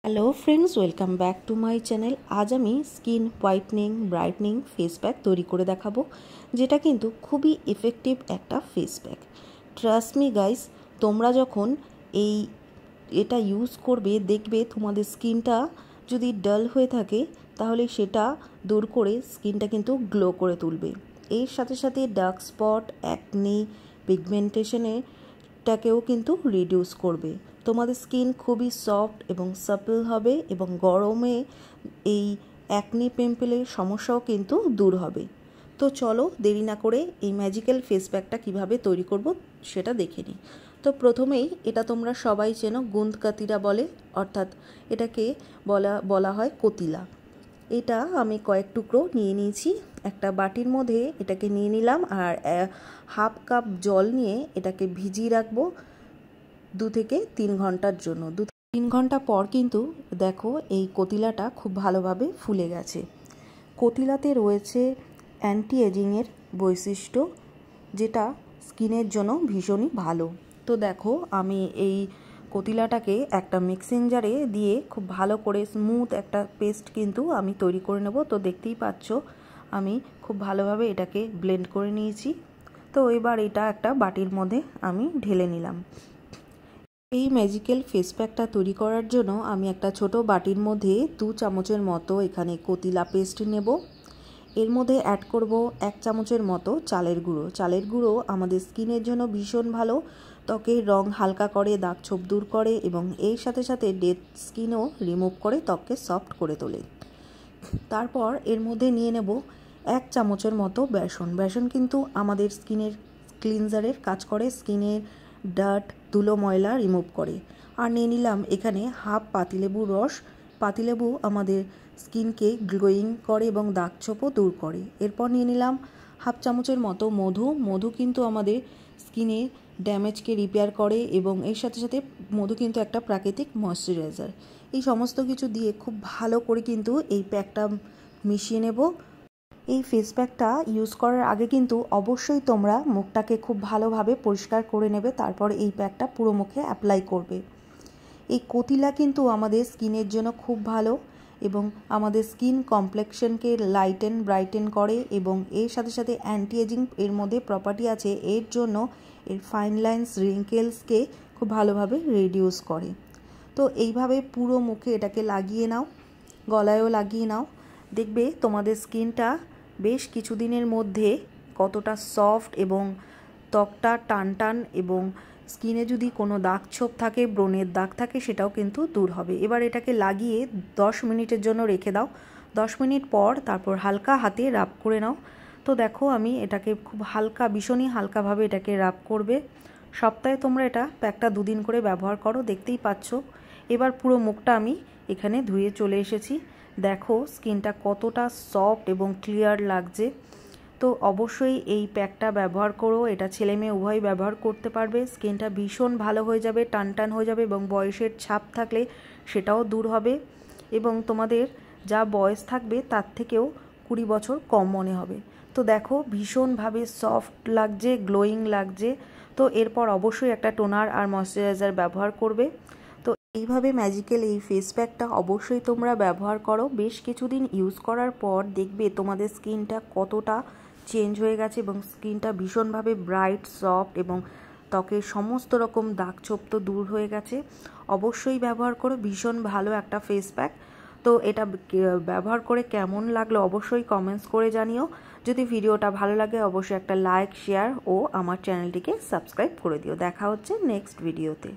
Hello friends, welcome back to my channel. আজ আমি skin whitening brightening face pack তৈরি করে দেখাবো, যেটা কিন্তু খুবই এফেক্টিভ একটা face pack. Trust me guys, তোমরা যখন এটা ইউজ করবে দেখবে তোমাদের স্কিনটা যদি ডাল হয়ে থাকে তাহলে সেটা দূর করে স্কিনটা কিন্তু গ্লো করে তুলবে। এর সাথে সাথে ডার্ক স্পট, অ্যাকনি, পিগমেন্টেশনটাকেও কিন্তু রিডিউস করবে। তোমাদের স্কিন খুবই সফট এবং সাপল হবে এবং গরমে এই অ্যাকনি পিম্পলের সমস্যাও কিন্তু দূর হবে। তো চলো দেরি না করে এই ম্যাজিক্যাল ফেস প্যাকটা কীভাবে তৈরি করব সেটা দেখে নিই। তো প্রথমেই এটা তোমরা সবাই চেনো, গুন্দ কাতিরা বলে, অর্থাৎ এটাকে বলা হয় কতিলা। এটা আমি কয়েক টুকরো নিয়ে নিয়েছি। একটা বাটির মধ্যে এটাকে নিয়ে নিলাম আর হাফ কাপ জল নিয়ে এটাকে ভিজিয়ে রাখবো 2 থেকে 3 ঘন্টার জন্য। 2-3 ঘন্টা পর কিন্তু দেখো এই কতিলাটা খুব ভালোভাবে ফুলে গেছে। কতিলাতে রয়েছে অ্যান্টি এজিংয়ের বৈশিষ্ট্য, যেটা স্কিনের জন্য ভীষণই ভালো। তো দেখো আমি এই কতিলাটাকে একটা মিক্সিং জারে দিয়ে খুব ভালো করে স্মুথ একটা পেস্ট কিন্তু আমি তৈরি করে নেব। তো দেখতেই পাচ্ছ আমি খুব ভালোভাবে এটাকে ব্লেন্ড করে নিয়েছি। তো এবার এটা একটা বাটির মধ্যে আমি ঢেলে নিলাম। এই ম্যাজিক্যাল ফেস প্যাকটা তৈরি করার জন্য আমি একটা ছোট বাটির মধ্যে 2 চামচের মতো এখানে কতিলা পেস্ট নেব। এর মধ্যে অ্যাড করব 1 চামচের মতো চালের গুঁড়ো। চালের গুঁড়ো আমাদের স্কিনের জন্য ভীষণ ভালো, ত্বকের রং হালকা করে, দাগ ছোপ দূর করে এবং এর সাথে সাথে ডেড স্কিনও রিমুভ করে ত্বককে সফট করে তোলে। তারপর এর মধ্যে নিয়ে নেব 1 চামচের মতো বেসন। বেসন কিন্তু আমাদের স্কিনের ক্লিনজারের কাজ করে, স্কিনের ডার্ট, ধুলো, ময়লা রিমুভ করে। আর নিয়ে নিলাম এখানে হাফ পাতিলেবুর রস। পাতিলেবু আমাদের স্কিনকে গ্লোয়িং করে এবং দাগ ছোপও দূর করে। এরপর নিয়ে নিলাম হাফ চামচের মতো মধু। মধু কিন্তু আমাদের স্কিনে ড্যামেজকে রিপেয়ার করে এবং এর সাথে সাথে মধু কিন্তু একটা প্রাকৃতিক ময়শ্চারাইজার। এই সমস্ত কিছু দিয়ে খুব ভালো করে কিন্তু এই প্যাকটা মিশিয়ে নেব। এই ফেস প্যাকটা ইউজ করার আগে কিন্তু অবশ্যই তোমরা মুখটাকে খুব ভালোভাবে পরিষ্কার করে নেবে, তারপর এই প্যাকটা পুরো মুখে অ্যাপ্লাই করবে। এই কতিলা কিন্তু আমাদের স্কিনের জন্য খুব ভালো এবং আমাদের স্কিন কমপ্লেক্সনকে লাইটেন ব্রাইটেন করে এবং এর সাথে সাথে অ্যান্টি এজিং এর মধ্যে প্রপার্টি আছে। এর জন্য এর ফাইন লাইন্স, রিঙ্কেলসকে খুব ভালোভাবে রিডিউস করে। তো এইভাবে পুরো মুখে এটাকে লাগিয়ে নাও, গলায়ও লাগিয়ে নাও। দেখবে তোমাদের স্কিনটা বেশ কিছুদিনের মধ্যে কতটা সফট এবং ত্বকটা টান টান এবং স্কিনে যদি কোনো দাগ ছোপ থাকে, ব্রণের দাগ থাকে, সেটাও কিন্তু দূর হবে। এবার এটাকে লাগিয়ে 10 মিনিটের জন্য রেখে দাও। 10 মিনিট পর তারপর হালকা হাতে রাব করে নাও। তো দেখো আমি এটাকে খুব হালকা, ভীষণই হালকাভাবে এটাকে রাব করবে। সপ্তাহে তোমরা এটা প্যাকটা 2 দিন করে ব্যবহার করো, দেখতেই পাচ্ছ। এবার পুরো মুখটা আমি এখানে ধুয়ে চলে এসেছি। দেখো স্কিনটা কতটা সফট এবং ক্লিয়ার লাগছে। তো অবশ্যই এই প্যাকটা ব্যবহার করো, এটা ছেলে মেয়ে উভয় ব্যবহার করতে পারবে। স্কিনটা ভীষণ ভালো হয়ে যাবে, টান টান হয়ে যাবে এবং বয়সের ছাপ থাকলে সেটাও দূর হবে এবং তোমাদের যা বয়স থাকবে তার থেকেও 20 বছর কম মনে হবে। তো দেখো ভীষণভাবে সফট লাগছে, গ্লোয়িং লাগছে। তো এরপর অবশ্যই একটা টোনার আর ময়শ্চারাইজার ব্যবহার করবে। তো এইভাবে ম্যাজিক্যাল এই ফেস প্যাকটা অবশ্যই তোমরা ব্যবহার করো। বেশ কিছুদিন ইউজ করার পর দেখবে তোমাদের স্কিনটা কতটা চেঞ্জ হয়ে গেছে এবং স্কিনটা ভীষণভাবে ব্রাইট, সফট এবং ত্বকের সমস্ত রকম দাগ ছোপ তো দূর হয়ে গেছে। অবশ্যই ব্যবহার করো, ভীষণ ভালো একটা ফেস প্যাক। তো এটা ব্যবহার করে কেমন লাগলো অবশ্যই কমেন্টস করে জানিও। যদি ভিডিওটা ভালো লাগে অবশ্যই একটা লাইক, শেয়ার ও আমার চ্যানেলটিকে সাবস্ক্রাইব করে দিও। দেখা হচ্ছে নেক্সট ভিডিওতে।